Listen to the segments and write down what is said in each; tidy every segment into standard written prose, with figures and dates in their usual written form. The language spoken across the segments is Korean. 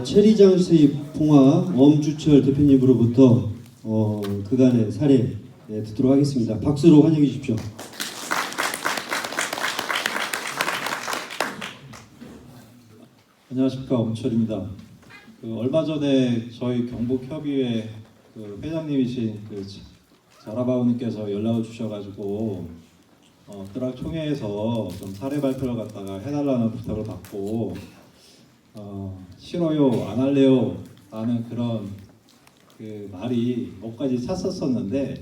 체리장수입 봉화 엄주철 대표님으로부터 그간의 사례 듣도록 하겠습니다. 박수로 환영해 주십시오. 안녕하십니까, 엄철입니다. 얼마 전에 저희 경북협의회 회장님이신 자라바오님께서 연락을 주셔가지고 끄락 총회에서 좀 사례 발표를 갖다가 해달라는 부탁을 받고 싫어요, 안 할래요 라는 그런 말이 목까지 찼었었는데,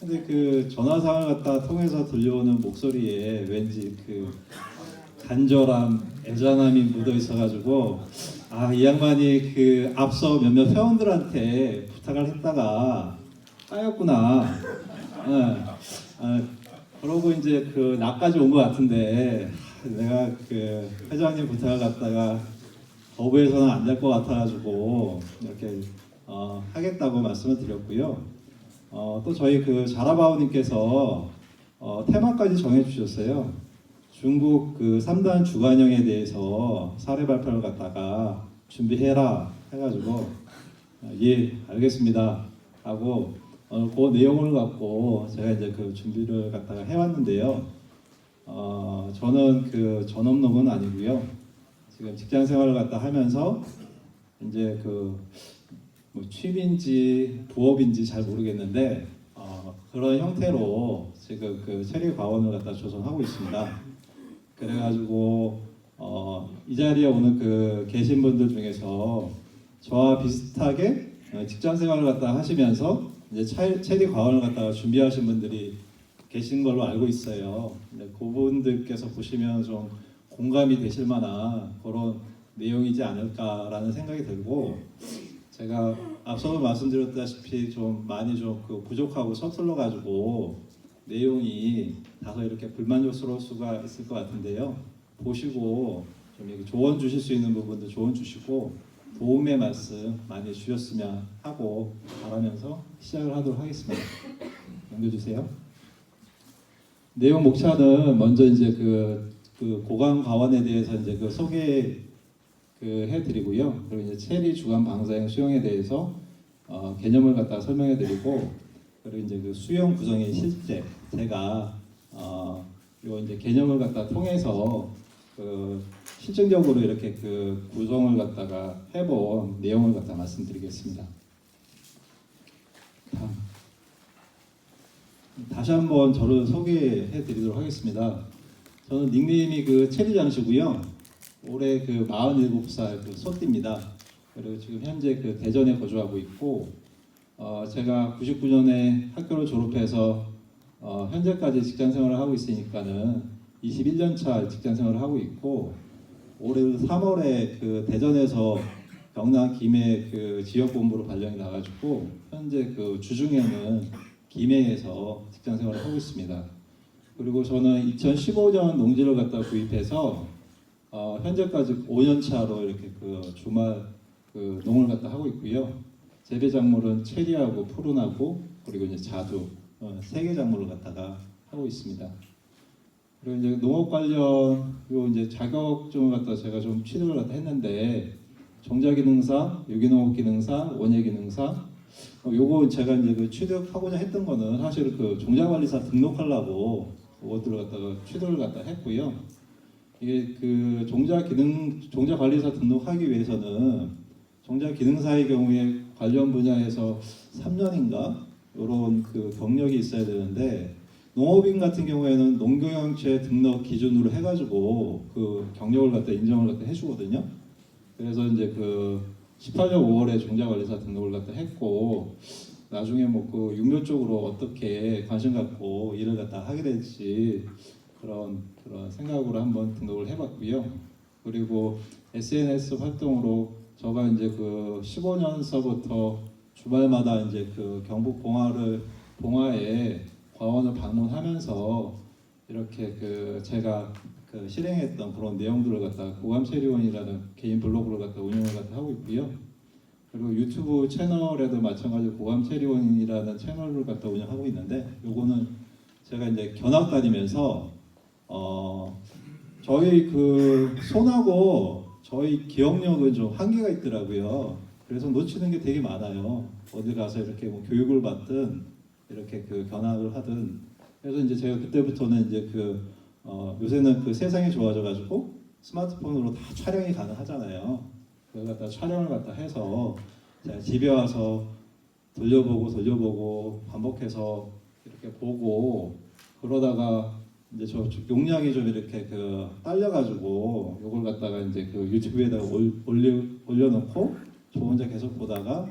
근데 전화상을 갖다 통해서 들려오는 목소리에 왠지 간절함, 애잔함이 묻어 있어가지고 이 양반이 앞서 몇몇 회원들한테 부탁을 했다가 까였구나. 그러고 이제 나까지 온 것 같은데 내가 회장님 부탁을 갖다가 거부해서는 안 될 것 같아가지고 이렇게 하겠다고 말씀을 드렸고요. 또 저희 자라바오님께서 테마까지 정해주셨어요. 중국 3단 주관형에 대해서 사례 발표를 갖다가 준비해라 해가지고 예, 알겠습니다 하고 그 내용을 갖고 제가 이제 준비를 갖다가 해왔는데요. 저는 전업농은 아니고요. 지금 직장 생활을 갖다 하면서 이제 뭐 취미인지 부업인지 잘 모르겠는데 그런 형태로 지금 체리 과원을 갖다 조성하고 있습니다. 그래가지고 이 자리에 오는 계신 분들 중에서 저와 비슷하게 직장 생활을 갖다 하시면서 이제 체리 과원을 갖다가 준비하신 분들이 계신 걸로 알고 있어요. 근데 그분들께서 보시면 좀 공감이 되실 만한 그런 내용이지 않을까라는 생각이 들고, 제가 앞서도 말씀드렸다시피 좀 많이 부족하고 서툴러 가지고 내용이 다소 이렇게 불만족스러울 수가 있을 것 같은데요. 보시고 좀 이렇게 조언 주실 수 있는 부분도 조언 주시고 도움의 말씀 많이 주셨으면 하고 바라면서 시작을 하도록 하겠습니다. 넘겨주세요. 내용 목차는 먼저 이제 고강 과원에 대해서 이제 소개 해드리고요. 그리고 이제 체리 주간 방사형 수용에 대해서 개념을 갖다가 설명해드리고, 그리고 이제 수용 구성의 실제 제가 요 이제 개념을 갖다 통해서 실증적으로 이렇게 구성을 갖다가 해본 내용을 갖다 말씀드리겠습니다. 다시 한번 저를 소개해드리도록 하겠습니다. 저는 닉네임이 체리장씨고요. 올해 47살 소띠입니다. 그리고 지금 현재 대전에 거주하고 있고, 제가 99년에 학교를 졸업해서 현재까지 직장생활을 하고 있으니까는 21년 차 직장생활을 하고 있고, 올해 3월에 대전에서 경남 김해 지역본부로 발령이 나가지고 현재 주중에는 김해에서 직장생활을 하고 있습니다. 그리고 저는 2015년 농지를 갖다 구입해서 현재까지 5년 차로 이렇게 주말 농을 갖다 하고 있고요. 재배 작물은 체리하고 푸른하고 그리고 이제 자두 3개 작물을 갖다가 하고 있습니다. 그리고 이제 농업 관련 요 이제 자격증을 갖다 제가 좀 취득을 갖다 했는데, 종자기능사, 유기농업기능사, 원예기능사, 요거 제가 이제 취득하고자 했던 거는 사실 종자관리사 등록하려고 그것들을 갖다가 취득을 갖다 했고요. 이게 종자관리사 등록하기 위해서는 종자기능사의 경우에 관련 분야에서 3년인가 이런 경력이 있어야 되는데, 농업인 같은 경우에는 농경영체 등록 기준으로 해가지고 경력을 갖다 인정을 갖다 해주거든요. 그래서 이제 18년 5월에 종자관리사 등록을 갖다 했고, 나중에 뭐 육묘 쪽으로 어떻게 관심 갖고 일을 갖다 하게 될지 그런 생각으로 한번 등록을 해봤고요. 그리고 SNS 활동으로 저가 이제 15년서부터 주말마다 이제 경북 봉화에 과원을 방문하면서 이렇게 제가 실행했던 그런 내용들을 갖다가 고감체리원이라는 개인 블로그를 갖다 운영을 갖다 하고 있고요. 그리고 유튜브 채널에도 마찬가지로 고감체리원이라는 채널을 갖다 운영하고 있는데, 요거는 제가 이제 견학 다니면서 저희 손하고 저희 기억력은 좀 한계가 있더라고요. 그래서 놓치는 게 되게 많아요. 어디 가서 이렇게 뭐 교육을 받든 이렇게 그 견학을 하든. 그래서 이제 제가 그때부터는 이제 요새는 그 세상이 좋아져가지고 스마트폰으로 다 촬영이 가능하잖아요. 그걸 갖다 촬영을 갖다 해서 제가 집에 와서 돌려보고 반복해서 이렇게 보고 그러다가 이제 저 용량이 좀 이렇게 딸려가지고 요걸 갖다가 이제 유튜브에다가 올려놓고 저 혼자 계속 보다가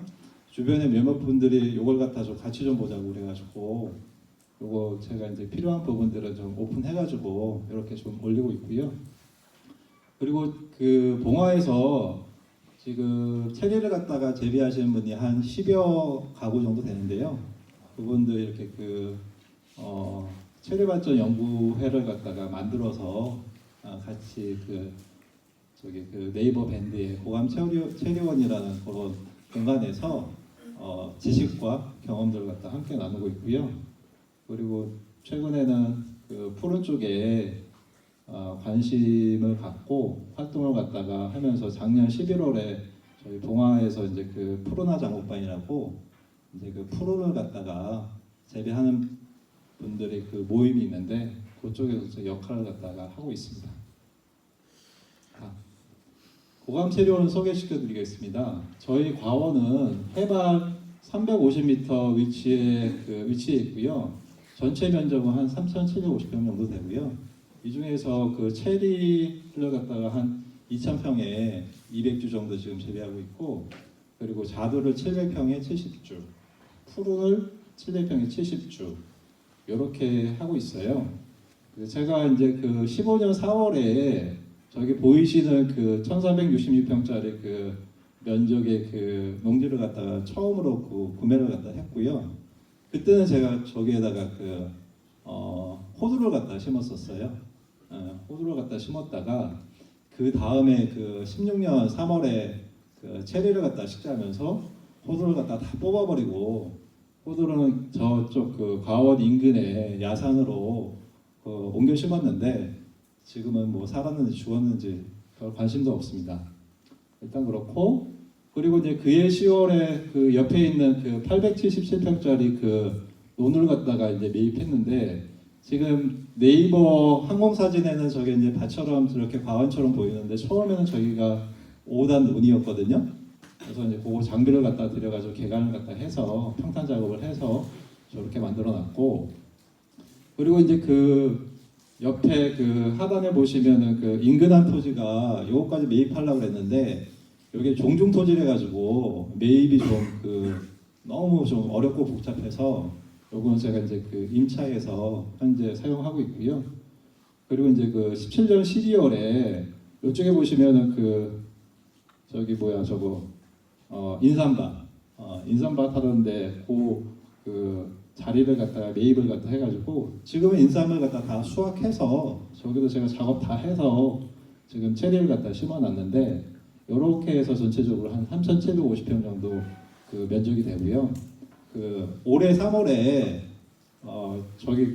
주변에 몇몇 분들이 요걸 갖다 좀 같이 좀 보자고 그래가지고 요거 제가 이제 필요한 부분들은 좀 오픈해가지고 이렇게 좀 올리고 있고요. 그리고 그 봉화에서 지금 체리를 갖다가 재배하시는 분이 한 10여 가구 정도 되는데요. 그분들 이렇게 체리 발전 연구회를 갖다가 만들어서 같이 네이버 밴드의 고감 체리원이라는 그런 공간에서 지식과 경험들을 갖다 함께 나누고 있고요. 그리고 최근에는 그 푸른 쪽에 관심을 갖고 활동을 갖다가 하면서 작년 11월에 저희 봉화에서 이제 푸르나 작업반이라고 이제 푸른을 갖다가 재배하는 분들의 모임이 있는데 그쪽에서 역할을 갖다가 하고 있습니다. 고감 체리원을 소개시켜드리겠습니다. 저희 과원은 해발 350m 위치에 있고요. 전체 면적은 한 3,750평 정도 되고요. 이 중에서 체리를 갖다가 한 2,000평에 200주 정도 지금 재배하고 있고, 그리고 자두를 700평에 70주, 푸른을 700평에 70주 이렇게 하고 있어요. 제가 이제 15년 4월에 저기 보이시는 1,466평짜리 면적의 농지를 갖다가 처음으로 구매를 갖다 했고요. 그때는 제가 저기에다가 호두를 갖다 심었었어요. 호두를 갖다 심었다가 그 다음에 16년 3월에 체리를 갖다 식재하면서 호두를 갖다 다 뽑아버리고, 호두는 저쪽 과원 인근에 야산으로 옮겨 심었는데 지금은 뭐 살았는지 죽었는지 별 관심도 없습니다. 일단 그렇고, 그리고 이제 그해 10월에 옆에 있는 877평짜리 논을 갖다가 이제 매입했는데, 지금 네이버 항공사진에는 저게 이제 밭처럼 저렇게 과원처럼 보이는데 처음에는 저기가 5단 논이었거든요. 그래서 이제 그거 장비를 갖다 들여가지고 개간을 갖다 해서 평탄 작업을 해서 저렇게 만들어놨고, 그리고 이제 옆에 하단에 보시면은 인근한 토지가 요거까지 매입하려고 그랬는데 여기 종중 토지래 가지고 매입이 좀 너무 좀 어렵고 복잡해서 요거는 제가 이제 임차에서 현재 사용하고 있고요. 그리고 이제 17년 12월에 이쪽에 보시면은 저기 뭐야 저거 인삼밭 하던데 자리를 갖다가 매입을 갖다 해가지고 지금은 인삼을 갖다 다 수확해서 저기도 제가 작업 다 해서 지금 체리를 갖다 심어놨는데 이렇게 해서 전체적으로 한 3,750평 정도 면적이 되고요. 올해 3월에 저기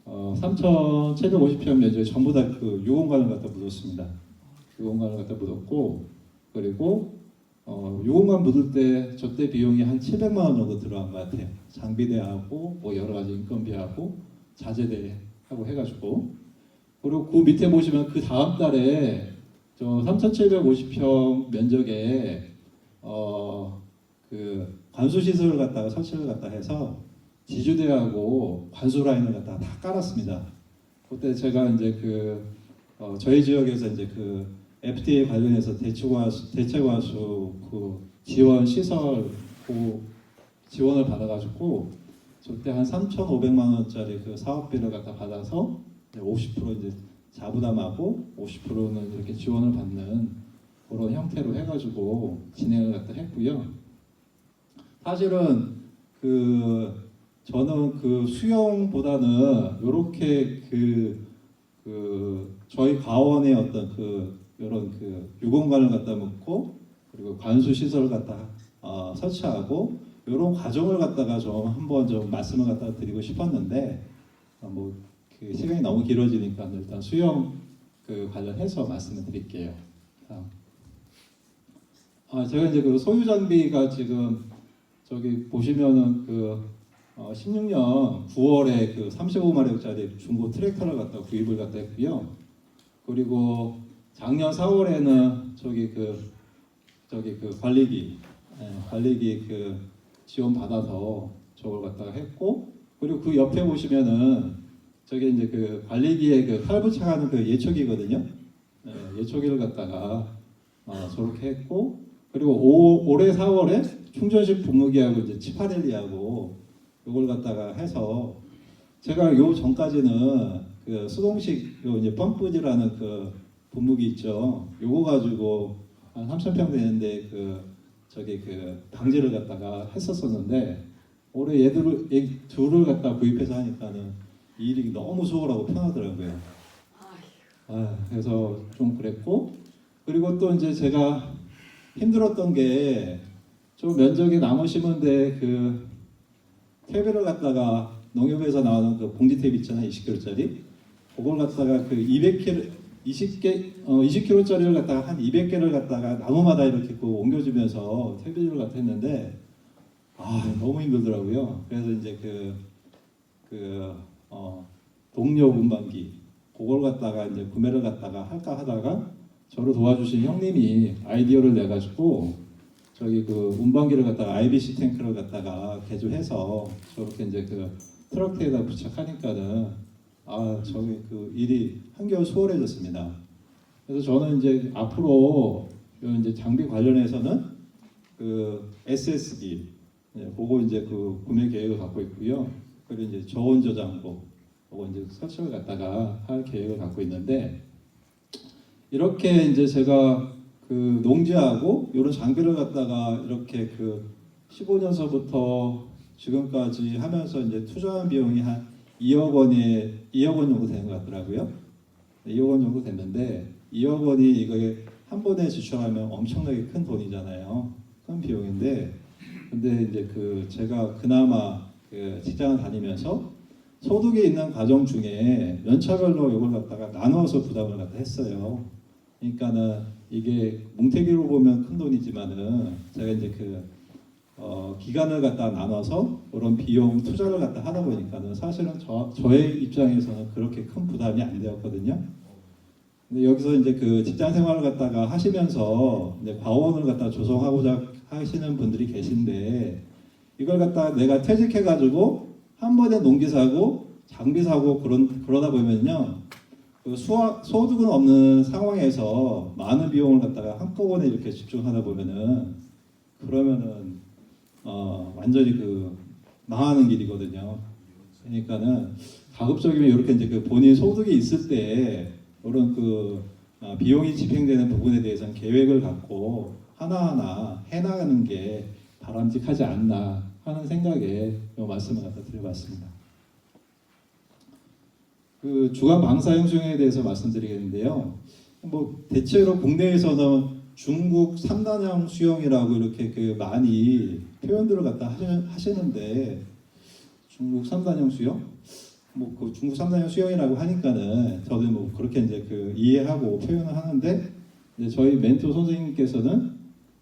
3,750평 면적에 전부 다 유공관을 갖다 묻었습니다. 유공관을 갖다 묻었고, 그리고 유공관 묻을 때 저때 비용이 한 700만 원 정도 들어간 것 같아요. 장비대하고 뭐 여러 가지 인건비하고 자재대하고 해가지고. 그리고 그 밑에 보시면 그 다음 달에 저 3,750평 면적에 관수 시설을 갖다가 설치를 갖다 해서 지주대하고 관수 라인을 갖다가 다 깔았습니다. 그때 제가 이제 저희 지역에서 이제 FTA 관련해서 대체과수 지원 시설 지원을 받아가지고 저때 한 3,500만 원짜리 사업비를 갖다 받아서 50% 이제 자부담하고 50%는 이렇게 지원을 받는 그런 형태로 해가지고 진행을 갖다 했고요. 사실은 저는 수용보다는 이렇게 저희 과원의 어떤 이런 유공관을 갖다 묻고 그리고 관수 시설을 갖다 설치하고 이런 과정을 갖다가 좀 한번 좀 말씀을 갖다 드리고 싶었는데 시간이 너무 길어지니까 일단 수용 그 관련해서 말씀을 드릴게요. 다음. 제가 이제 그 소유 장비가 지금 저기 보시면은 그 16년 9월에 그 35마력짜리 중고 트랙터를 갖다 구입을 갖다 했고요. 그리고 작년 4월에는 저기 그 관리기 그 지원 받아서 저걸 갖다가 했고, 그리고 그 옆에 보시면은 저게 이제 그 관리기에 그 탈부착하는 그 예초기거든요. 예초기를 갖다가 저렇게 했고, 그리고 올해 4월에 충전식 분무기하고 이제 치파렐리하고 이걸 갖다가 해서, 제가 요 전까지는 그 수동식 요 이제 펌프지라는 그 분무기 있죠. 요거 가지고 한 3,000평 되는데 그 방제를 갖다가 했었었는데, 올해 얘 둘을 갖다 구입해서 하니까는 이 일이 너무 수월하고 편하더라고요. 그래서 좀 그랬고, 그리고 또 이제 제가 힘들었던 게 좀 면적이 남으시는데 그 탭을 갖다가 농협에서 나오는 그 봉지 탭 있잖아요, 20kg짜리. 그걸 갖다가 그 20kg짜리를 갖다가 한 200개를 갖다가 나무마다 이렇게 그 옮겨주면서 탭을 갖다 했는데 너무 힘들더라고요. 그래서 이제 동료 운반기 그걸 갖다가 이제 구매를 갖다가 할까 하다가 저를 도와주신 형님이 아이디어를 내 가지고 저기 그 운반기를 갖다가 IBC 탱크를 갖다가 개조해서 저렇게 이제 그 트럭트에다 부착하니까는 저기 그 일이 한결 수월해졌습니다. 그래서 저는 이제 앞으로 요 이제 장비 관련해서는 그 SSD 그거 이제 그 구매 계획을 갖고 있고요. 그리고 이제 저온 저장고 그거 이제 설치를 갖다가 할 계획을 갖고 있는데, 이렇게 이제 제가 그 농지하고 이런 장비를 갖다가 이렇게 그 15년서부터 지금까지 하면서 이제 투자한 비용이 한 2억 원 정도 되는 것 같더라고요. 2억 원 정도 됐는데 2억 원이 이거에 한 번에 지출하면 엄청나게 큰 돈이잖아요. 큰 비용인데, 근데 이제 그 제가 그나마 그 직장을 다니면서 소득이 있는 과정 중에 연차별로 이걸 갖다가 나누어서 부담을 갖다 했어요. 그러니까는 이게 뭉태기로 보면 큰 돈이지만은 제가 이제 기간을 갖다 나눠서 그런 비용 투자를 갖다 하다 보니까는 사실은 저의 입장에서는 그렇게 큰 부담이 안 되었거든요. 근데 여기서 이제 그 직장 생활을 갖다가 하시면서 이제 과원을 갖다 조성하고자 하시는 분들이 계신데, 이걸 갖다가 내가 퇴직해가지고 한 번에 농기 사고 장비 사고 그러다 보면요, 그 소득은 없는 상황에서 많은 비용을 갖다가 한꺼번에 이렇게 집중하다 보면은 그러면은 완전히 그 망하는 길이거든요. 그러니까는 가급적이면 이렇게 이제 그 본인 소득이 있을 때 그런 비용이 집행되는 부분에 대해서는 계획을 갖고 하나하나 해나가는 게 바람직하지 않나 하는 생각에 이 말씀을 갖다 드려봤습니다. 그 주간 방사형 수용에 대해서 말씀드리겠는데요. 뭐 대체로 국내에서는 중국 3단형 수용이라고 이렇게 많이 표현들을 갖다 하시는데, 중국 3단형 수용? 뭐 그 중국 3단형 수용이라고 하니까는 저도 뭐 그렇게 이제 이해하고 표현을 하는데, 이제 저희 멘토 선생님께서는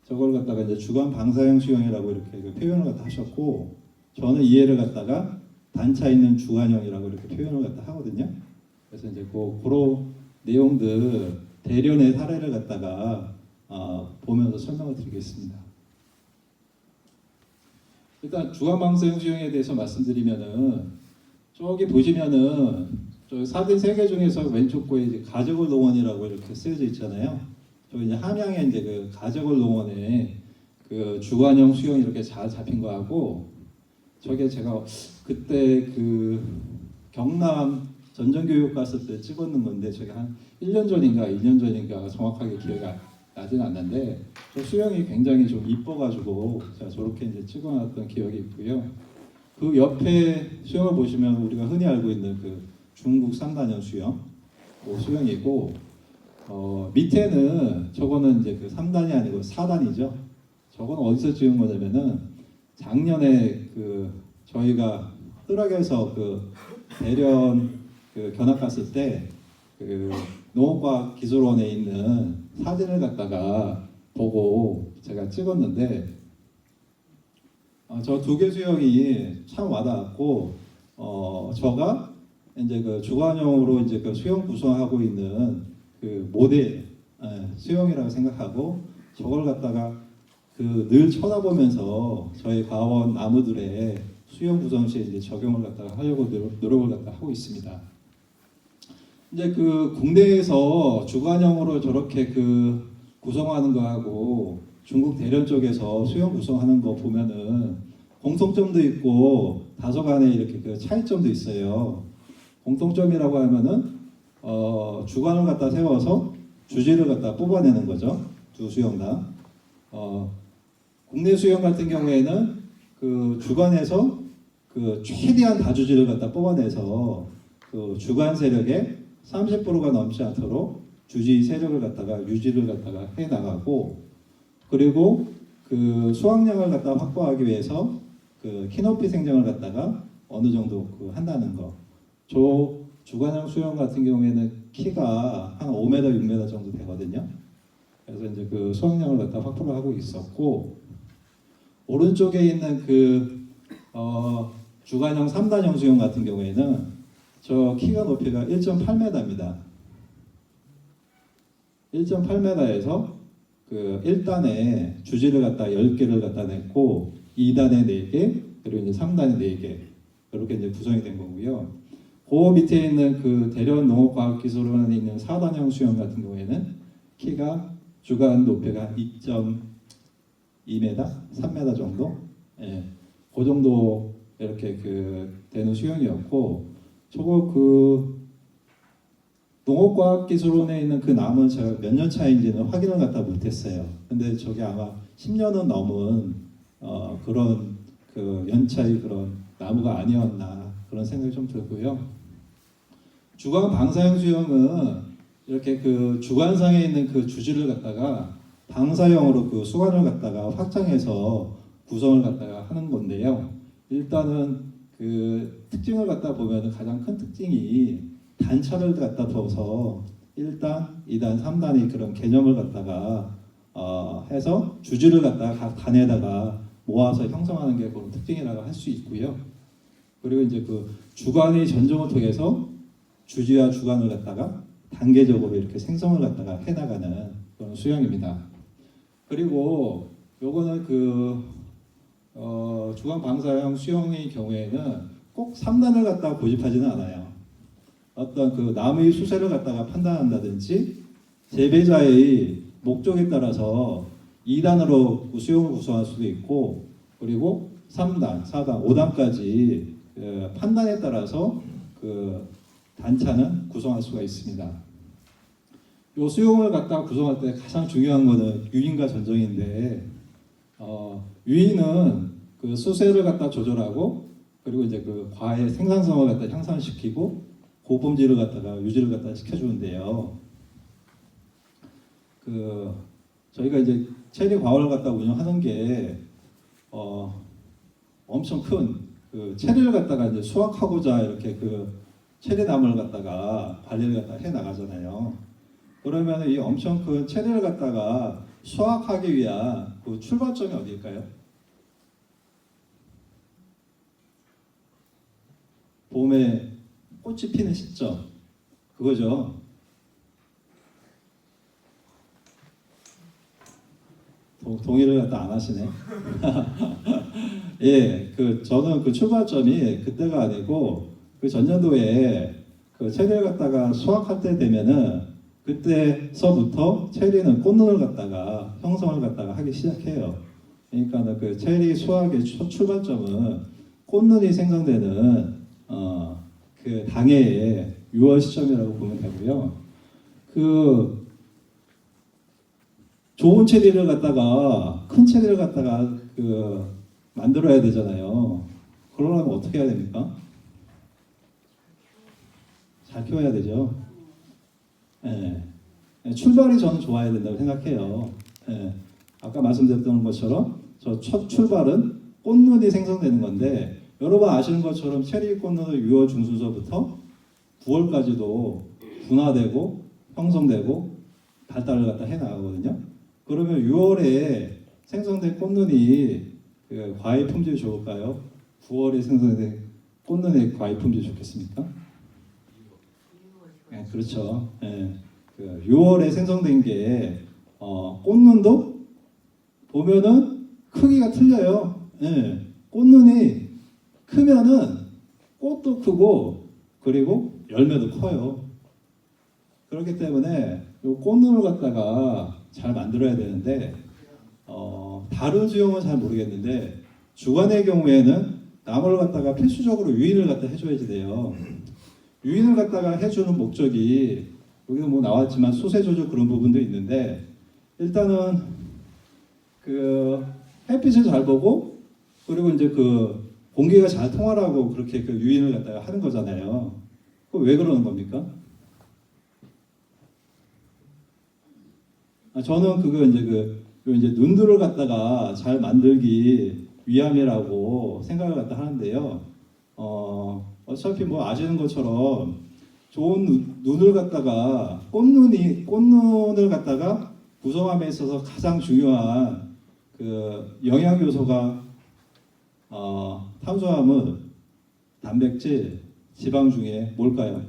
저걸 갖다가 이제 주간 방사형 수용이라고 이렇게 표현을 갖다 하셨고, 저는 이해를 갖다가 단차 있는 주간형이라고 이렇게 표현을 갖다 하거든요. 그래서 이제 그런 내용들 대련의 사례를 갖다가 보면서 설명을 드리겠습니다. 일단 주간 방사형 수용에 대해서 말씀드리면은, 저기 보시면은 저 사진 3개 중에서 왼쪽 거에 이제 가저골 농원이라고 이렇게 쓰여져 있잖아요. 저 이제 함양에 이제 그 가저골 농원에 그 주간형 수용이 이렇게 잘 잡힌 거하고, 저게 제가 그때 그 경남 전전교육 갔을 때 찍었는 건데, 저게 한 1년 전인가 2년 전인가 정확하게 기억이 나진 않는데, 저 수영이 굉장히 좀 이뻐가지고 제가 저렇게 이제 찍어놨던 기억이 있고요. 그 옆에 수영을 보시면 우리가 흔히 알고 있는 그 중국 3단형 수영, 수영이고, 밑에는 저거는 이제 그 3단이 아니고 4단이죠. 저건 어디서 찍은 거냐면은 작년에 저희가 뜰악에서 대련 견학 갔을 때 농업과학기술원에 있는 사진을 갖다가 보고 제가 찍었는데 저 두 개 수영이 참 와닿았고 저가 이제 그 주관용으로 이제 그 수영 구성하고 있는 그 모델 수영이라고 생각하고 저걸 갖다가 그 늘 쳐다보면서 저희 과원 나무들의 수영 구성 시에 이제 적용을 갖다가 하려고 노력을 갖다 하고 있습니다. 이제 그 국내에서 주관형으로 저렇게 그 구성하는 거하고 중국 대련 쪽에서 수영 구성하는 거 보면은 공통점도 있고 다소간에 이렇게 그 차이점도 있어요. 공통점이라고 하면은 주관을 갖다 세워서 주지를 갖다 뽑아내는 거죠. 두 수영당. 국내 수영 같은 경우에는 그 주관에서 그 최대한 다주지를 갖다 뽑아내서 그 주관 세력의 30%가 넘지 않도록 주지 세력을 갖다가 유지를 갖다가 해 나가고, 그리고 그 수확량을 갖다 확보하기 위해서 그 키높이 생장을 갖다가 어느 정도 그 한다는 거. 저 주관형 수영 같은 경우에는 키가 한 5m, 6m 정도 되거든요. 그래서 이제 그 수확량을 갖다 확보를 하고 있었고, 오른쪽에 있는 그 주관형 3단형 수영 같은 경우에는 저 키가 높이가 1.8m입니다. 1.8m에서 그 1단에 주지를 갖다 10개를 갖다 냈고 2단에 4개, 그리고 이제 3단에 4개 이렇게 이제 구성이 된 거고요. 그 밑에 있는 그 대련 농업과학기술원에 있는 4단형 수영 같은 경우에는 키가 주관 높이가 2.2m, 3m 정도, 그 정도 이렇게 그 되는 수영이었고, 저거 그 농업과학기술원에 있는 그 나무는 제가 몇 년 차인지는 확인을 갖다 못했어요. 근데 저게 아마 10년은 넘은 그런 그 연차의 그런 나무가 아니었나 그런 생각이 좀 들고요. 주관 방사형 수영은 이렇게 그 주관상에 있는 그 주지를 갖다가 방사형으로 그 수관을 갖다가 확장해서 구성을 갖다가 하는 건데요. 일단은 그 특징을 갖다 보면 가장 큰 특징이 단차를 갖다 둬서 1단, 2단, 3단의 그런 개념을 갖다가 해서 주지를 갖다가 각 단에다가 모아서 형성하는 게 그런 특징이라고 할 수 있고요. 그리고 이제 그 주관의 전종을 통해서 주지와 주관을 갖다가 단계적으로 이렇게 생성을 갖다가 해나가는 그런 수영입니다. 그리고 요거는 그 주관 방사형 수영의 경우에는 꼭 3단을 갖다가 고집하지는 않아요. 어떤 그 나무의 수세를 갖다가 판단한다든지 재배자의 목적에 따라서 2단으로 수영을 구성할 수도 있고, 그리고 3단, 4단, 5단까지 그 판단에 따라서 그 단차는 구성할 수가 있습니다. 요 수용을 갖다가 구성할 때 가장 중요한 거는 유인과 전정인데, 유인은 그 수세를 갖다 조절하고, 그리고 이제 그 과의 생산성을 갖다 향상시키고 고품질을 갖다가 유지를 갖다 시켜주는데요. 그 저희가 이제 체리 과월을 갖다 운영하는 게 엄청 큰 그 체리를 갖다가 이제 수확하고자 이렇게 그 체리 나무를 갖다가 관리를 갖다 해 나가잖아요. 그러면 이 엄청 큰 체리를 갖다가 수확하기 위한 그 출발점이 어디일까요? 봄에 꽃이 피는 시점, 그거죠. 동의를 갖다 안 하시네. 예, 그 저는 그 출발점이 그때가 아니고 그 전년도에 그 체리를 갖다가 수확할 때 되면은 그때서부터 체리는 꽃눈을 갖다가 형성을 갖다가 하기 시작해요. 그러니까 그 체리 수확의 출발점은 꽃눈이 생성되는 그 당해의 6월 시점이라고 보면 되고요. 그 좋은 체리를 갖다가 큰 체리를 갖다가 그 만들어야 되잖아요. 그러려면 어떻게 해야 됩니까? 잘 키워야 되죠. 예. 출발이 저는 좋아야 된다고 생각해요. 예. 아까 말씀드렸던 것처럼 저 첫 출발은 꽃눈이 생성되는 건데, 여러분 아시는 것처럼 체리 꽃눈은 6월 중순서부터 9월까지도 분화되고 형성되고 발달을 갖다 해 나가거든요. 그러면 6월에 생성된 꽃눈이 그 과일 품질이 좋을까요? 9월에 생성된 꽃눈의 과일 품질이 좋겠습니까? 네, 그렇죠. 예, 그 6월에 생성된 게 꽃눈도 보면은 크기가 틀려요. 예, 꽃눈이 크면은 꽃도 크고 그리고 열매도 커요. 그렇기 때문에 이 꽃눈을 갖다가 잘 만들어야 되는데 다른 수용은 잘 모르겠는데 주관의 경우에는 나무를 갖다가 필수적으로 유인을 갖다 해줘야지 돼요. 유인을 갖다가 해주는 목적이 여기도 뭐 나왔지만 수세 조절 그런 부분도 있는데 일단은 그 햇빛을 잘 보고 그리고 이제 그 공기가 잘 통하라고 그렇게 그 유인을 갖다가 하는 거잖아요. 그 왜 그러는 겁니까? 저는 그거 이제 눈들을 갖다가 잘 만들기 위함이라고 생각을 갖다 하는데요. 어차피 뭐 아시는 것처럼 좋은 눈을 갖다가 꽃눈을 갖다가 구성함에 있어서 가장 중요한 그 영양 요소가 탄수화물, 단백질, 지방 중에 뭘까요?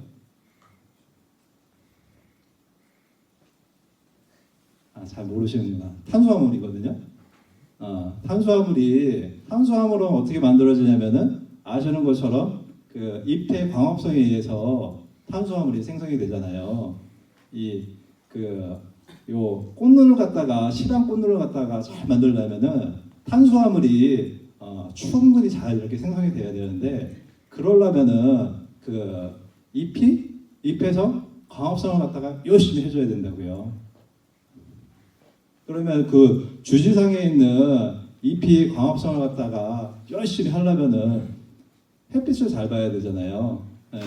잘 모르시는구나. 탄수화물이거든요. 탄수화물은 어떻게 만들어지냐면은 아시는 것처럼 그 잎의 광합성에 의해서 탄수화물이 생성이 되잖아요. 요 꽃눈을 갖다가 실한 꽃눈을 갖다가 잘 만들려면은 탄수화물이 충분히 잘 이렇게 생성이 돼야 되는데 그러려면은 그 잎에서 광합성을 갖다가 열심히 해줘야 된다고요. 그러면 그 주지상에 있는 잎이 광합성을 갖다가 열심히 하려면은 햇빛을 잘 봐야 되잖아요. 예.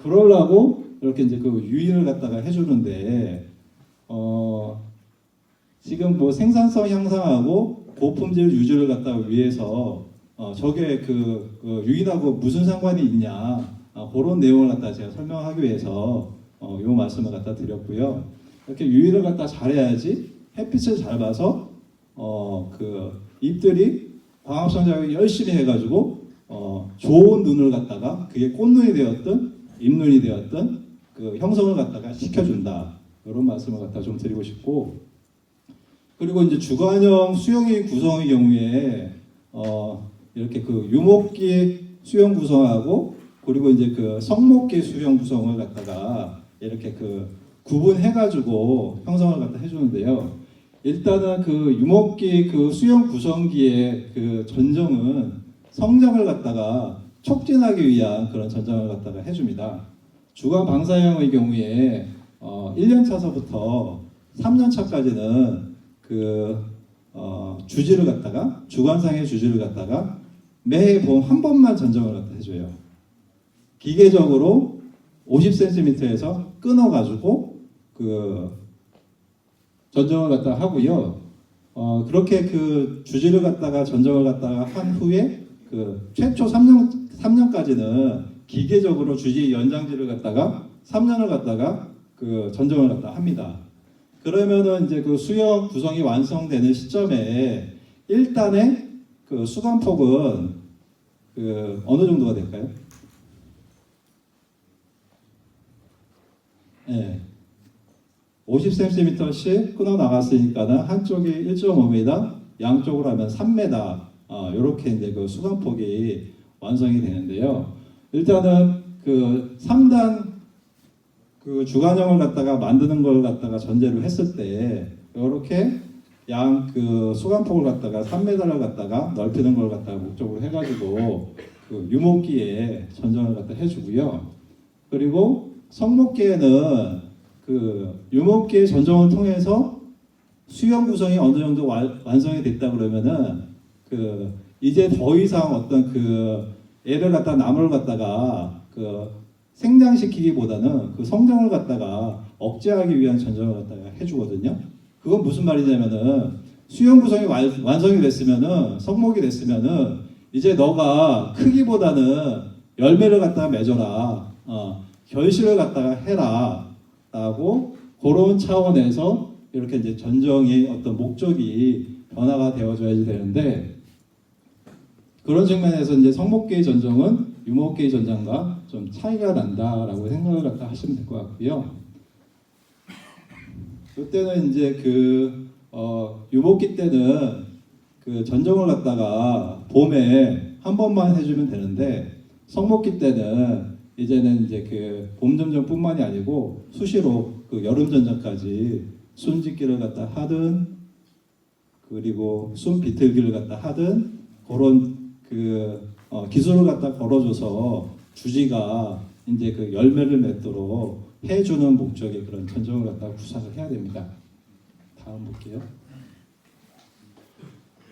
그러려고 이렇게 이제 그 유인을 갖다가 해주는데 지금 뭐 생산성 향상하고 고품질 유지를 갖다가 위해서 저게 그 유인하고 무슨 상관이 있냐 그런 내용을 갖다 제가 설명하기 위해서 요 말씀을 갖다 드렸고요. 이렇게 유인을 갖다 잘해야지 햇빛을 잘 봐서 그 잎들이 광합성 작용을 열심히 해가지고 좋은 눈을 갖다가 그게 꽃눈이 되었든 잎눈이 되었든 그 형성을 갖다가 시켜준다 이런 말씀을 갖다 좀 드리고 싶고 그리고 이제 주관형 수용의 구성의 경우에 이렇게 그 유목기 수용 구성하고 그리고 이제 그 성목기 수용 구성을 갖다가 이렇게 그 구분해가지고 형성을 갖다 해주는데요. 일단은 그 유목기 그 수용 구성기의 그 전정은 성장을 갖다가 촉진하기 위한 그런 전정을 갖다가 해줍니다. 주관 방사형의 경우에 1년 차서부터 3년 차까지는 그 주지를 갖다가 주관상의 주지를 갖다가 매봄 한 번만 전정을 갖다 해줘요. 기계적으로 50cm에서 끊어가지고 그 전정을 갖다가 하고요. 그렇게 그 주지를 갖다가 전정을 갖다가 한 후에 그 최초 3년까지는 기계적으로 주지 연장지를 갖다가 3년을 갖다가 그 전정을 갖다 합니다. 그러면은 이제 그 수영 구성이 완성되는 시점에 일단의 그 수관폭은 그 어느 정도가 될까요? 네. 50cm씩 끊어 나갔으니까는 한쪽이 1.5m, 양쪽으로 하면 3m 이렇게 이제 그 수관폭이 완성이 되는데요. 일단은 그 3단 그 주관형을 갖다가 만드는 걸 갖다가 전제로 했을 때 이렇게 양 그 수관폭을 갖다가 3m를 갖다가 넓히는 걸 갖다가 목적으로 해가지고 그 유목기에 전정을 갖다 해주고요. 그리고 성목기에는 그 유목기의 전정을 통해서 수형 구성이 어느 정도 완성이 됐다 그러면은 그 이제 더 이상 어떤 그 애를 갖다 나무를 갖다가 그 생장시키기보다는 그 성장을 갖다가 억제하기 위한 전정을 갖다가 해주거든요. 그건 무슨 말이냐면은 수형 구성이 완성이 됐으면은 성목이 됐으면은 이제 너가 크기보다는 열매를 갖다가 맺어라, 결실을 갖다가 해라 라고 그런 차원에서 이렇게 이제 전정의 어떤 목적이 변화가 되어줘야지 되는데, 그런 측면에서 이제 성목계의 전정은 유목계의 전장과 좀 차이가 난다라고 생각을 갖다 하시면 될 것 같고요. 이때는 이제 유목기 때는 그 전정을 갖다가 봄에 한 번만 해주면 되는데, 성목기 때는 이제는 이제 그 봄 전정뿐만이 아니고 수시로 그 여름 전정까지 순짓기를 갖다 하든, 그리고 순 비틀기를 갖다 하든, 그런 기술을 갖다 걸어줘서 주지가 이제 그 열매를 맺도록 해주는 목적의 그런 전정을 갖다 구상을 해야 됩니다. 다음 볼게요.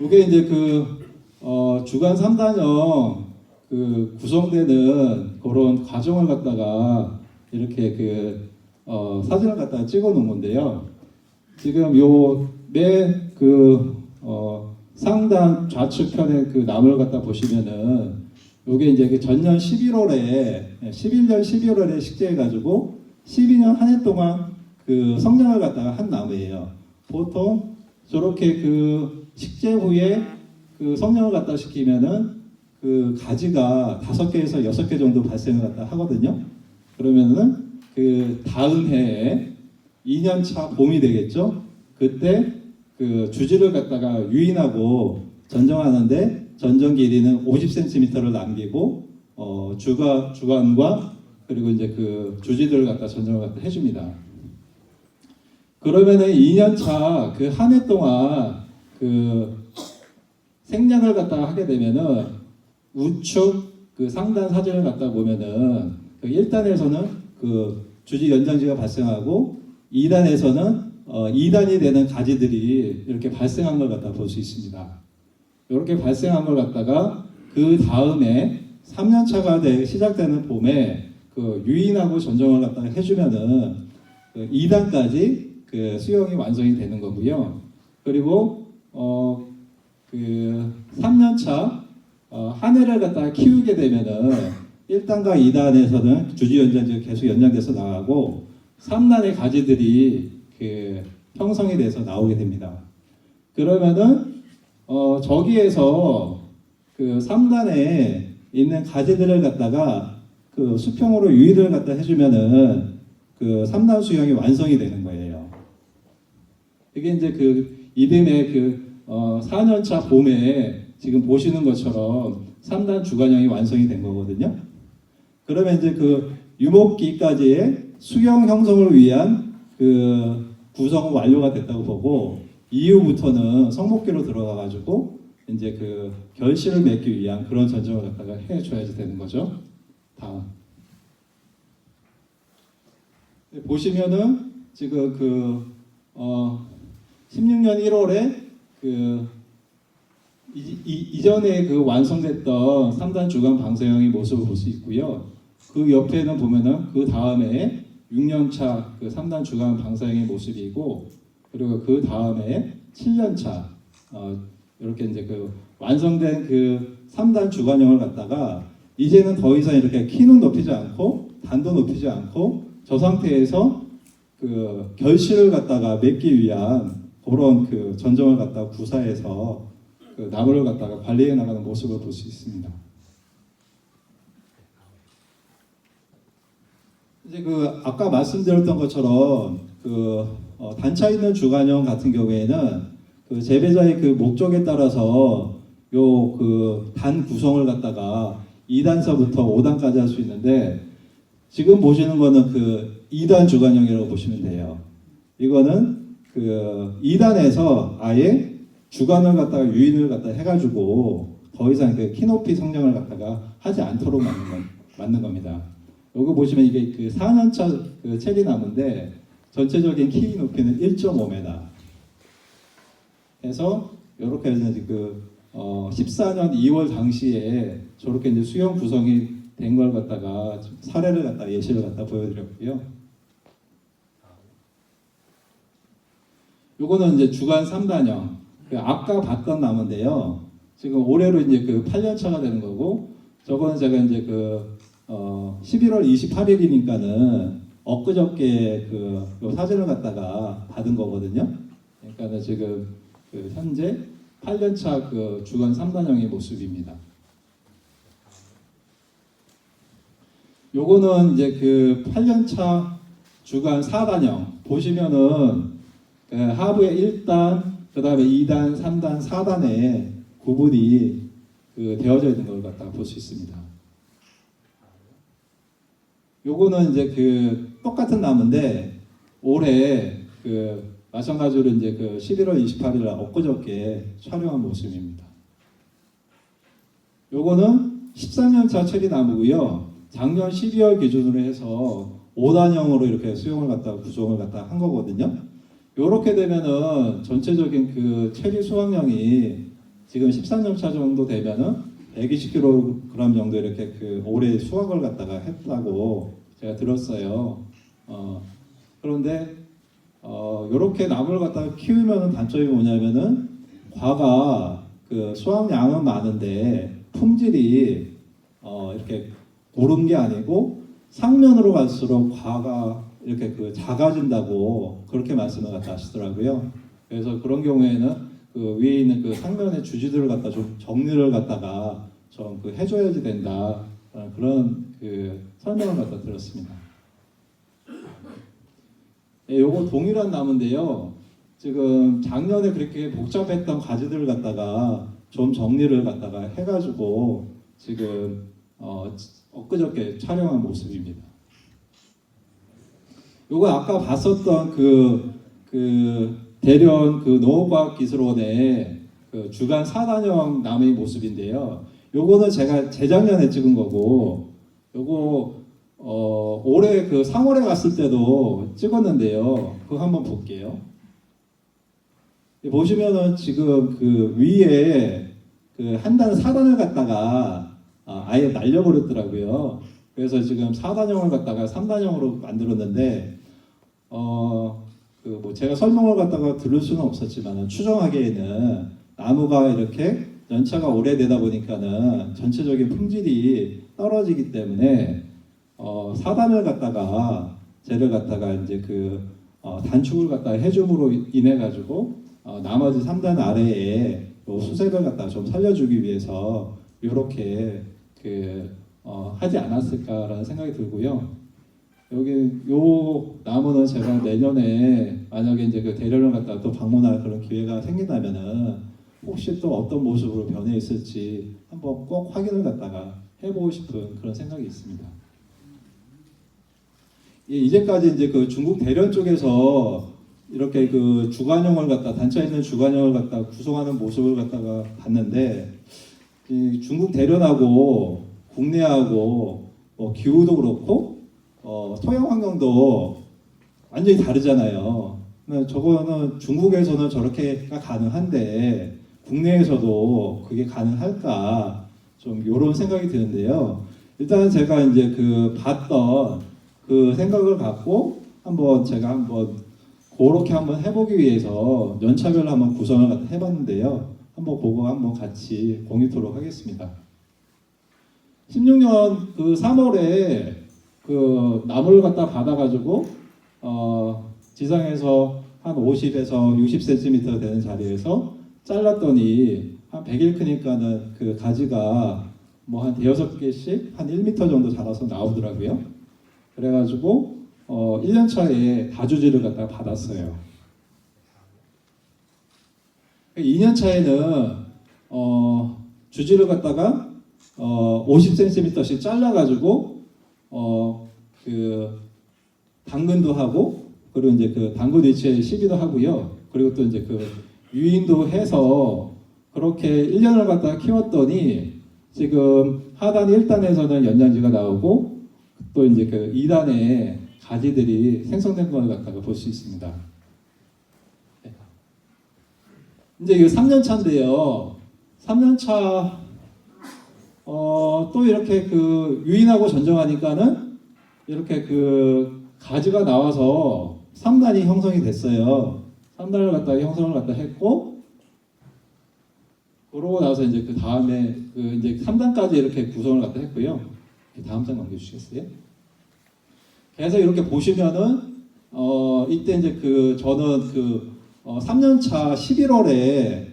이게 이제 주간 3단형 구성되는 그런 과정을 갖다가 이렇게 사진을 갖다가 찍어 놓은 건데요. 지금 맨 상단 좌측편에 그 나무를 갖다 보시면은 요게 이제 그 전년 11년 11월에 식재해가지고 12년 한 해 동안 그 성장을 갖다가 한 나무예요. 보통 저렇게 식재 후에 성장을 갖다 시키면은 가지가 5개에서 6개 정도 발생을 갖다 하거든요. 그러면은 다음 해에 2년차 봄이 되겠죠. 그때 주지를 갖다가 유인하고 전정하는데, 전정 길이는 50cm를 남기고 주간과 그리고 이제 주지들을 갖다 전정을 갖다 해줍니다. 그러면은 2년차 한 해 동안 생량을 갖다가 하게 되면은 우측 상단 사진을 갖다 보면은 1단에서는 주지 연장지가 발생하고 2단에서는 2단이 되는 가지들이 이렇게 발생한 걸 갖다 볼 수 있습니다. 이렇게 발생한 걸 갖다가 그 다음에 3년차가 시작되는 봄에 유인하고 전정을 갖다가 해주면은 2단까지 수용이 완성이 되는 거고요. 그리고 3년차 한 해를 갖다가 키우게 되면은 1단과 2단에서는 주지 연장지가 계속 연장돼서 나가고 3단의 가지들이 형성이 돼서 나오게 됩니다. 그러면은 저기에서 3단에 있는 가지들을 갖다가 수평으로 유의를 갖다 해주면은 3단 수형이 완성이 되는 거예요. 이게 이제 이듬해 4년차 봄에 지금 보시는 것처럼 3단 주간형이 완성이 된 거거든요. 그러면 이제 유목기까지의 수형 형성을 위한 구성은 완료가 됐다고 보고, 이후부터는 성목기로 들어가가지고 이제 결실을 맺기 위한 그런 전정을 갖다가 해줘야지 되는 거죠. 다음 보시면은 지금 16년 1월에 이전에 완성됐던 3단 주간 방사형의 모습을 볼 수 있고요. 그 옆에는 보면은 그 다음에 6년차 3단 주간 방사형의 모습이고, 그리고 그 다음에 7년차 이렇게 이제 완성된 3단 주간형을 갖다가 이제는 더 이상 이렇게 키는 높이지 않고 단도 높이지 않고 저 상태에서 결실을 갖다가 맺기 위한 그런 전정을 갖다가 구사해서 나무를 갖다가 관리해 나가는 모습을 볼 수 있습니다. 이제 아까 말씀드렸던 것처럼 단차 있는 주간형 같은 경우에는 재배자의 목적에 따라서 단 구성을 갖다가 2단서부터 5단까지 할 수 있는데, 지금 보시는 거는 2단 주간형이라고 보시면 돼요. 이거는 2단에서 아예 주간을 갖다가 유인을 갖다 해가지고 더 이상 키높이 성장을 갖다가 하지 않도록 만든 겁니다. 여기 보시면 이게 4년차 체리나무인데 전체적인 키 높이는 1.5m 해서 이렇게 해서 14년 2월 당시에 저렇게 이제 수형 구성이 된 걸 갖다가 사례를 갖다 예시를 갖다 보여드렸고요. 요거는 이제 주간 3단형 아까 봤던 나무인데요. 지금 올해로 이제 8년차가 되는 거고, 저거는 제가 이제 11월 28일이니까는 엊그저께 요 사진을 갖다가 받은 거거든요. 그러니까 지금 현재 8년차 주간 3단형의 모습입니다. 요거는 이제 8년차 주간 4단형 보시면은 하부에 1단, 그 다음에 2단, 3단, 4단에 구분이 되어져 있는 걸 갖다가 볼 수 있습니다. 요거는 이제 똑같은 나무인데 올해 마찬가지로 이제 11월 28일 날 엊그저께 촬영한 모습입니다. 요거는 13년차 체리 나무고요. 작년 12월 기준으로 해서 5단형으로 이렇게 수용을 갖다가 구성을 갖다가 한 거거든요. 요렇게 되면은 전체적인 체리 수확량이 지금 13년차 정도 되면은 120kg 정도 이렇게 올해 수확을 갖다가 했다고 제가 들었어요. 그런데 요렇게 나무를 갖다가 키우면 단점이 뭐냐면은 과가 수확량은 많은데 품질이 이렇게 고른 게 아니고 상면으로 갈수록 과가 이렇게 작아진다고 그렇게 말씀을 갖다 하시더라고요. 그래서 그런 경우에는 위에 있는 상면의 주지들을 갖다 좀 정리를 갖다가 좀 해줘야지 된다 그런 설명을 갖다 들었습니다. 예, 요거 동일한 나무인데요. 지금 작년에 그렇게 복잡했던 가지들을 갖다가 좀 정리를 갖다가 해가지고 지금 엊그저께 촬영한 모습입니다. 요거 아까 봤었던 대련 농업과학기술원의 주간 4단형 나무의 모습인데요. 요거는 제가 재작년에 찍은 거고, 요거 올해 3월에 갔을 때도 찍었는데요. 그거 한번 볼게요. 보시면은 지금 위에 한 단 4단을 갖다가 아예 날려버렸더라고요. 그래서 지금 4단형을 갖다가 3단형으로 만들었는데 제가 설명을 갖다가 들을 수는 없었지만 추정하기에는 나무가 이렇게 연차가 오래되다 보니까는 전체적인 품질이 떨어지기 때문에 4단을 갖다가 쟤를 갖다가 이제 단축을 갖다가 해줌으로 인해 가지고 나머지 3단 아래에 수색을 갖다가 좀 살려주기 위해서 이렇게 하지 않았을까라는 생각이 들고요. 여기 요 나무는 제가 내년에 만약에 이제 대련을 갖다가 또 방문할 그런 기회가 생긴다면은 혹시 또 어떤 모습으로 변해 있을지 한번 꼭 확인을 갖다가 해보고 싶은 그런 생각이 있습니다. 이제까지 이제 중국 대련 쪽에서 이렇게 주관형을 갖다 단차 있는 주관형을 갖다 구성하는 모습을 갖다가 봤는데 중국 대련하고 국내하고 기후도 그렇고 토양 환경도 완전히 다르잖아요. 저거는 중국에서는 저렇게가 가능한데 국내에서도 그게 가능할까 좀 이런 생각이 드는데요. 일단 제가 이제 봤던 생각을 갖고 제가 한번 그렇게 한번 해보기 위해서 연차별로 한번 구성을 해봤는데요. 한번 그거 한번 같이 공유토록 하겠습니다. 16년 3월에 나무를 갖다 받아가지고 지상에서 한 50에서 60cm 되는 자리에서 잘랐더니 한 100일 크니까는 가지가 한 대여섯 개씩 한 1m 정도 자라서 나오더라고요. 그래가지고 1년 차에 다주지를 갖다가 받았어요. 2년 차에는 주지를 갖다가 50cm씩 잘라가지고 당근도 하고 그리고 이제 당근 위치에 시비도 하고요. 그리고 또 이제 유인도 해서 그렇게 1년을 갖다가 키웠더니 지금 하단 1단에서는 연장지가 나오고 또 이제 2단에 가지들이 생성된 걸 갖다가 볼 수 있습니다. 이제 이거 3년 차인데요. 3년 차 또 이렇게 유인하고 전정하니까는 이렇게 가지가 나와서 3단이 형성이 됐어요. 3단을 갖다가 형성을 갖다 했고 그러고 나서 이제 그 다음에 이제 3단까지 이렇게 구성을 갖다 했고요. 다음 장 넘겨주시겠어요? 그래서 이렇게 보시면은 이때 이제 저는 3년차 11월에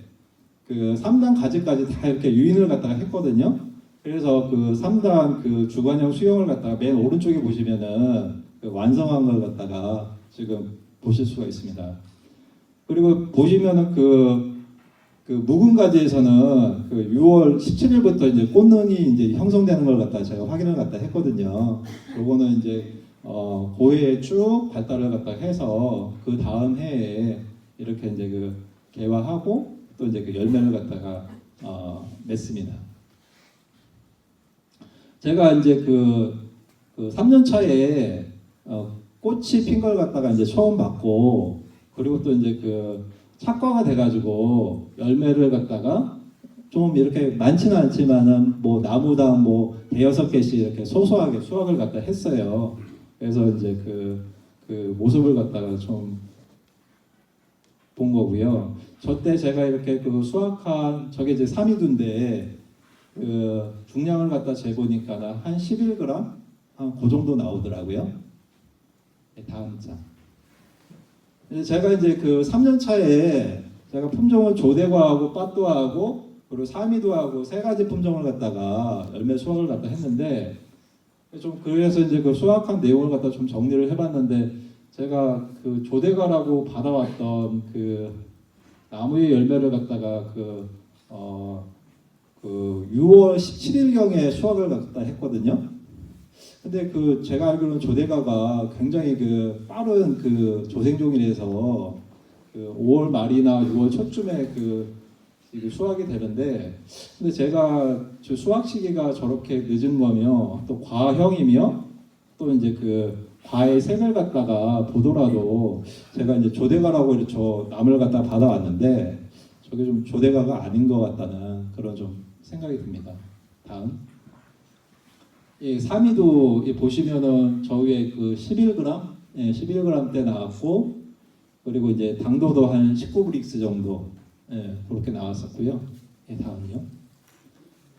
3단 가지까지 다 이렇게 유인을 갖다가 했거든요. 그래서 3단 주관형 수용을 갖다가 맨 오른쪽에 보시면은 완성한 걸 갖다가 지금 보실 수가 있습니다. 그리고 보시면은 묵은 가지에서는 6월 17일부터 이제 꽃눈이 이제 형성되는 걸 갖다 제가 확인을 갖다 했거든요. 요거는 이제 고해에 쭉 발달을 갖다 해서 그 다음 해에 이렇게 이제 개화하고 또 이제 열매를 갖다가 맺습니다. 제가 이제 3년 차에 꽃이 핀 걸 갖다가 이제 처음 봤고, 그리고 또 이제 착과가 돼가지고 열매를 갖다가 좀 이렇게 많지는 않지만은 뭐 나무당 뭐 대여섯 개씩 이렇게 소소하게 수확을 갖다 했어요. 그래서 이제 그 모습을 갖다가 좀 본 거고요. 저때 제가 이렇게 수확한 저게 이제 삼이두인데 중량을 갖다 재보니까 한 11g 한 그 정도 나오더라고요. 네, 다음 장. 제가 이제 3년 차에 제가 품종을 조대과하고 빠뚜하고 그리고 사미두하고 세 가지 품종을 갖다가 열매 수확을 갖다 했는데 좀 그래서 이제 수확한 내용을 갖다 좀 정리를 해봤는데 제가 조대과라고 받아왔던 나무의 열매를 갖다가 6월 17일경에 수확을 갖다 했거든요. 근데 제가 알기로는 조대과가 굉장히 빠른 조생종이라서 5월 말이나 6월 초쯤에 수확이 되는데, 근데 제가 수확 시기가 저렇게 늦은 거며 또 과형이며 또 이제 과의 색을 갖다가 보더라도 제가 이제 조대과라고 이렇게 나무를 갖다 받아왔는데 저게 좀 조대과가 아닌 것 같다는 그런 좀 생각이 듭니다. 다음. 이 사미도 보시면은 저 위에 11g, 예, 11g대 나왔고, 그리고 이제 당도도 한 19브릭스 정도, 예, 그렇게 나왔었고요. 예, 다음요.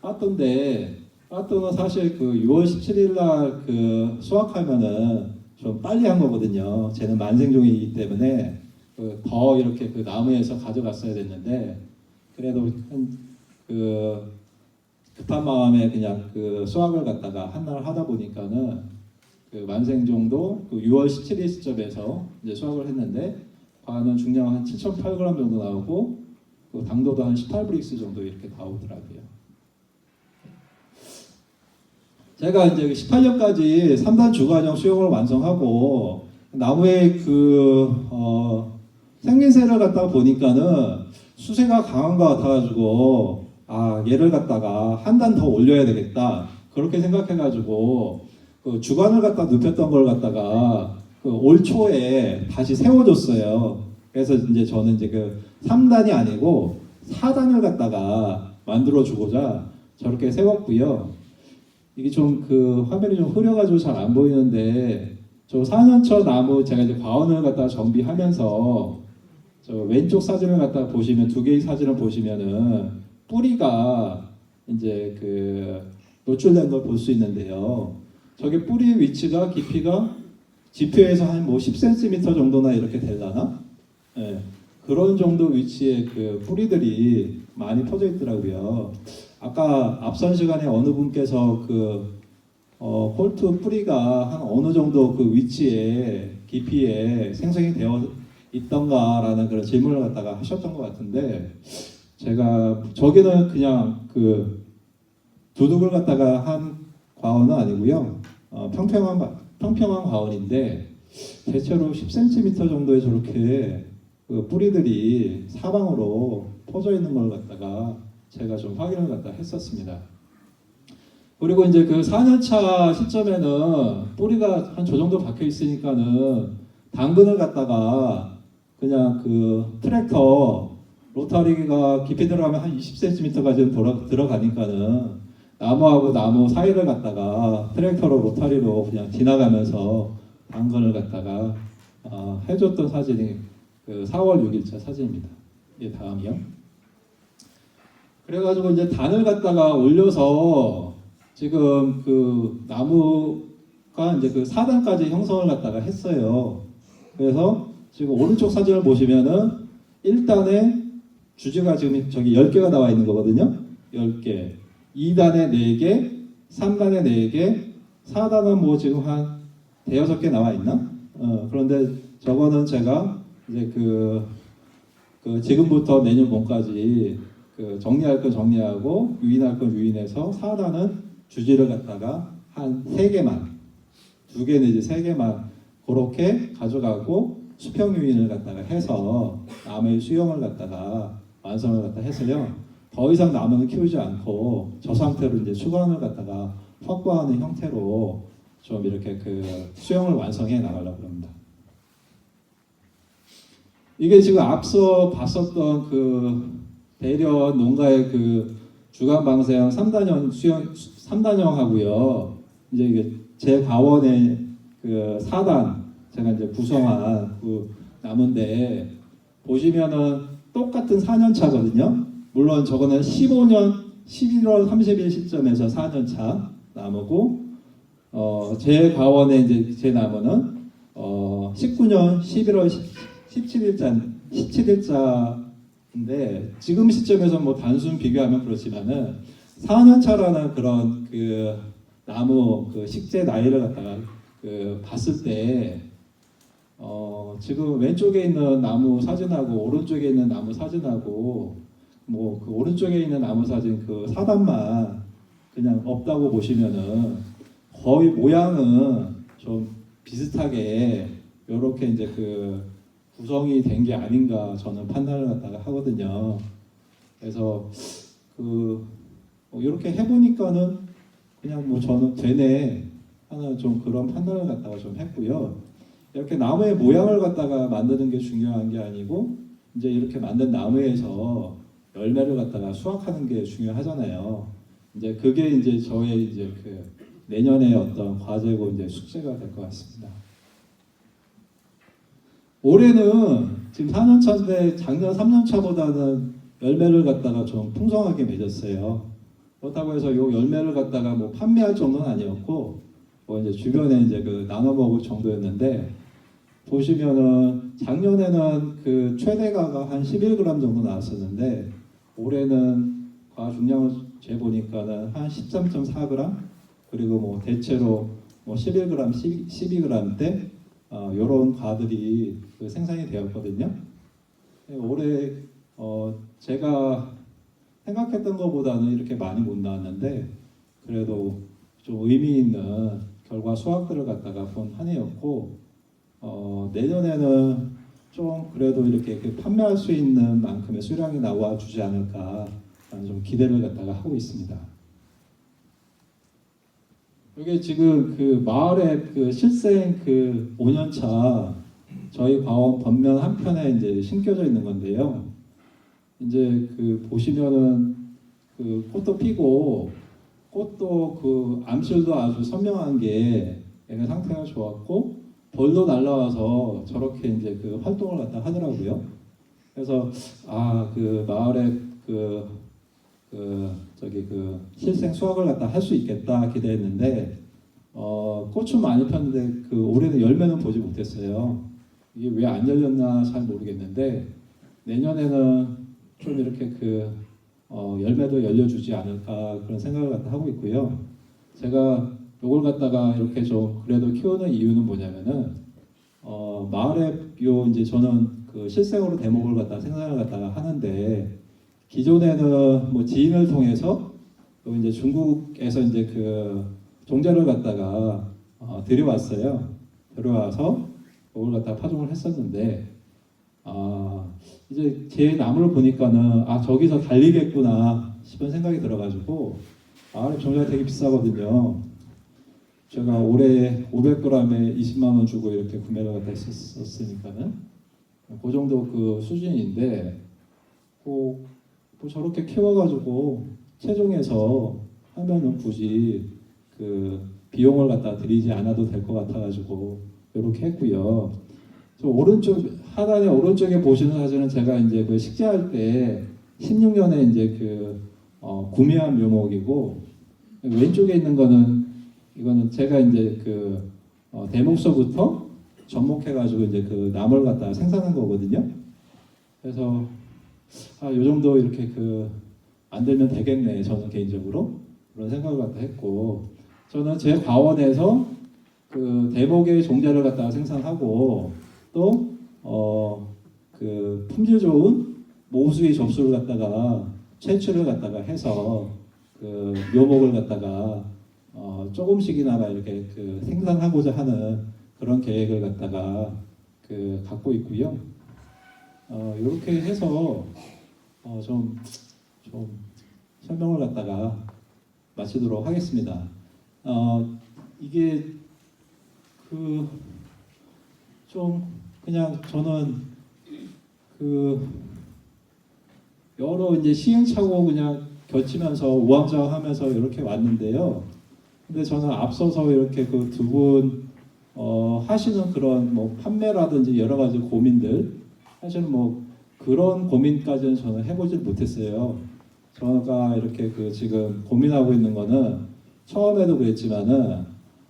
빠또는 사실 6월 17일 날 수확하면은 좀 빨리 한 거거든요. 쟤는 만생종이기 때문에 더 이렇게 나무에서 가져갔어야 됐는데, 그래도 급한 마음에 그냥 수확을 갖다가 한날 하다 보니까는 만생종도 6월 17일 시점에서 이제 수확을 했는데 과는 중량 한 7,800g 정도 나오고 당도도 한 18브릭스 정도 이렇게 나오더라고요. 제가 이제 18년까지 3단 주관형 수용을 완성하고 나무의 생긴새를 갖다가 보니까는 수세가 강한 것 같아가지고 얘를 갖다가 한 단 더 올려야 되겠다 그렇게 생각해가지고 주관을 갖다 눕혔던 걸 갖다가 올 초에 다시 세워줬어요. 그래서 이제 저는 이제 3단이 아니고 4단을 갖다가 만들어주고자 저렇게 세웠고요. 이게 좀 화면이 좀 흐려가지고 잘 안 보이는데 저 4년차 나무 제가 이제 과원을 갖다가 정비하면서 저 왼쪽 사진을 갖다가 보시면 두 개의 사진을 보시면은 뿌리가 이제 노출된 걸 볼 수 있는데요. 저게 뿌리 위치가 깊이가 지표에서 한 뭐 10cm 정도나 이렇게 되려나? 네, 그런 정도 위치에 뿌리들이 많이 퍼져 있더라고요. 아까 앞선 시간에 어느 분께서 홀트 뿌리가 한 어느 정도 위치에 깊이에 생성이 되어 있던가라는 그런 질문을 갖다가 하셨던 것 같은데 제가 저기는 그냥 두둑을 갖다가 한 과원은 아니고요. 평평한 과원인데 대체로 10cm 정도의 저렇게 뿌리들이 사방으로 퍼져 있는 걸 갖다가 제가 좀 확인을 갖다 했었습니다. 그리고 이제 4년차 시점에는 뿌리가 한 저 정도 박혀 있으니까는 당근을 갖다가 그냥 트랙터 로타리가 깊이 들어가면 한 20cm까지 들어가니까는 나무하고 나무 사이를 갖다가 트랙터로 로타리로 그냥 지나가면서 당근을 갖다가 해줬던 사진이 4월 6일자 사진입니다. 예, 다음이요. 그래가지고 이제 단을 갖다가 올려서 지금 나무 이제 그 4단까지 형성을 갖다가 했어요. 그래서 지금 오른쪽 사진을 보시면은 1단에 주제가 지금 저기 10개가 나와 있는 거거든요. 10개. 2단에 4개, 3단에 4개, 4단은 뭐 지금 한 대여섯 개 나와 있나? 그런데 저거는 제가 이제 그 지금부터 내년 봄까지 그 정리할 건 정리하고 유인할 건 유인해서 4단은 주제를 갖다가 한 3개만, 2개 내지 3개만 그렇게 가져가고 수평 유인을 갖다가 해서 나무의 수영을 갖다가 완성을 갖다 해서요. 더 이상 나무는 키우지 않고 저 상태로 이제 수건을 갖다가 확보하는 형태로 좀 이렇게 그 수영을 완성해 나가려고 합니다. 이게 지금 앞서 봤었던 그 대련 농가의 그 주간 방생 3단형 수영 3단형하고요. 이제 이게 제 과원의 그 4단 제가 이제 구성한 그 나무인데 보시면은 똑같은 4년 차거든요. 물론 저거는 15년 11월 30일 시점에서 4년 차 나무고 제 과원의 이제 제 나무는 19년 11월 17일자인데 지금 시점에서 뭐 단순 비교하면 그렇지만은 4년 차라는 그런 그 나무 그 식재 나이를 갖다가 그 봤을 때 지금 왼쪽에 있는 나무 사진하고 오른쪽에 있는 나무 사진하고 뭐 그 오른쪽에 있는 나무 사진 그 4단만 그냥 없다고 보시면은 거의 모양은 좀 비슷하게 이렇게 이제 그 구성이 된 게 아닌가 저는 판단을 갖다가 하거든요. 그래서 그 이렇게 해보니까는 그냥 뭐 저는 되네 하는 좀 그런 판단을 갖다가 좀 했고요. 이렇게 나무의 모양을 갖다가 만드는 게 중요한 게 아니고 이제 이렇게 만든 나무에서 열매를 갖다가 수확하는 게 중요하잖아요. 이제 그게 이제 저의 이제 그 내년의 어떤 과제고 이제 숙제가 될 것 같습니다. 올해는 지금 4년 차인데 작년 3년 차보다는 열매를 갖다가 좀 풍성하게 맺었어요. 그렇다고 해서 이 열매를 갖다가 뭐 판매할 정도는 아니었고 뭐 이제 주변에 이제 그 나눠 먹을 정도였는데 보시면은 작년에는 그 최대가가 한 11g 정도 나왔었는데 올해는 과 중량을 재 보니까는 한 13.4g 그리고 뭐 대체로 뭐 11g, 12g대 이런 과들이 그 생산이 되었거든요. 올해 제가 생각했던 것보다는 이렇게 많이 못 나왔는데 그래도 좀 의미 있는 결과 수확들을 갖다가 본 한 해였고 내년에는 좀 그래도 이렇게 그 판매할 수 있는 만큼의 수량이 나와 주지 않을까 라는 좀 기대를 갖다가 하고 있습니다. 이게 지금 그 마을의 그 실생 그 5년차 저희 과원 번면 한편에 이제 심겨져 있는 건데요. 이제 그 보시면은 그 꽃도 피고 꽃도 그 암실도 아주 선명한 게 얘가 상태가 좋았고 벌도 날라와서 저렇게 이제 그 활동을 갖다 하더라고요. 그래서 그 마을에 저기 그 실생 수확을 갖다 할 수 있겠다 기대했는데 꽃은 많이 폈는데 그 올해는 열매는 보지 못했어요. 이게 왜 안 열렸나 잘 모르겠는데 내년에는 좀 이렇게 그 열매도 열려주지 않을까 그런 생각을 갖다 하고 있고요. 제가 요걸 갖다가 이렇게 좀 그래도 키우는 이유는 뭐냐면은 마을에 이제 저는 그 실생으로 대목을 갖다가 생산을 갖다가 하는데 기존에는 뭐 지인을 통해서 또 이제 중국에서 이제 그 종자를 갖다가 들여왔어요. 들여와서 이걸 갖다가 파종을 했었는데 이제 제 나무를 보니까는 저기서 달리겠구나 싶은 생각이 들어가지고 종자가 되게 비싸거든요. 제가 올해 500g에 20만 원 주고 이렇게 구매를 갖다 했었으니까는 그 정도 그 수준인데 뭐 저렇게 키워가지고 체종해서 하면은 굳이 그 비용을 갖다 드리지 않아도 될 것 같아가지고 이렇게 했고요. 저 오른쪽 하단에 오른쪽에 보시는 사진은 제가 이제 그 식재할 때 16년에 이제 그 구매한 묘목이고 왼쪽에 있는 거는 이거는 제가 이제 그 대목서부터 접목해가지고 이제 그 나무를 갖다가 생산한 거거든요. 그래서 요 정도 이렇게 그 만들면 되겠네, 저는 개인적으로 그런 생각을 갖다 했고, 저는 제 과원에서 그 대목의 종자를 갖다가 생산하고 또 그 품질 좋은 모수의 접수를 갖다가 채취를 갖다가 해서 그 묘목을 갖다가 조금씩이나마 이렇게 그 생산하고자 하는 그런 계획을 갖다가 그 갖고 있고요. 이렇게 해서 좀 설명을 갖다가 마치도록 하겠습니다. 이게 그 좀 그냥 저는 그 여러 이제 시행착오 그냥 겹치면서 우왕좌왕하면서 이렇게 왔는데요. 근데 저는 앞서서 이렇게 그 두 분 하시는 그런 뭐 판매라든지 여러 가지 고민들, 사실은 뭐 그런 고민까지는 저는 해보질 못했어요. 제가 이렇게 그 지금 고민하고 있는 거는 처음에도 그랬지만은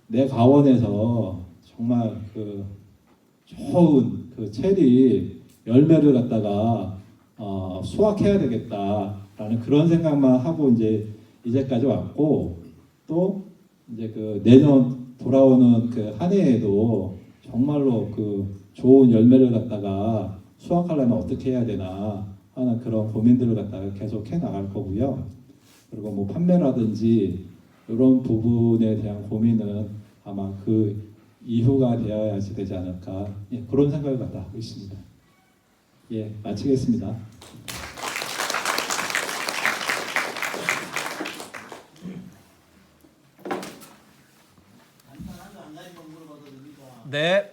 내 가원에서 정말 그 좋은 그 체리 열매를 갖다가 수확해야 되겠다라는 그런 생각만 하고 이제까지 왔고, 또 이제 그 내년 돌아오는 그 한 해에도 정말로 그 좋은 열매를 갖다가 수확하려면 어떻게 해야 되나 하는 그런 고민들을 갖다가 계속 해 나갈 거고요. 그리고 뭐 판매라든지 이런 부분에 대한 고민은 아마 그 이후가 되어야지 되지 않을까, 그런 생각을 갖다 하고 있습니다. 마치겠습니다. 네.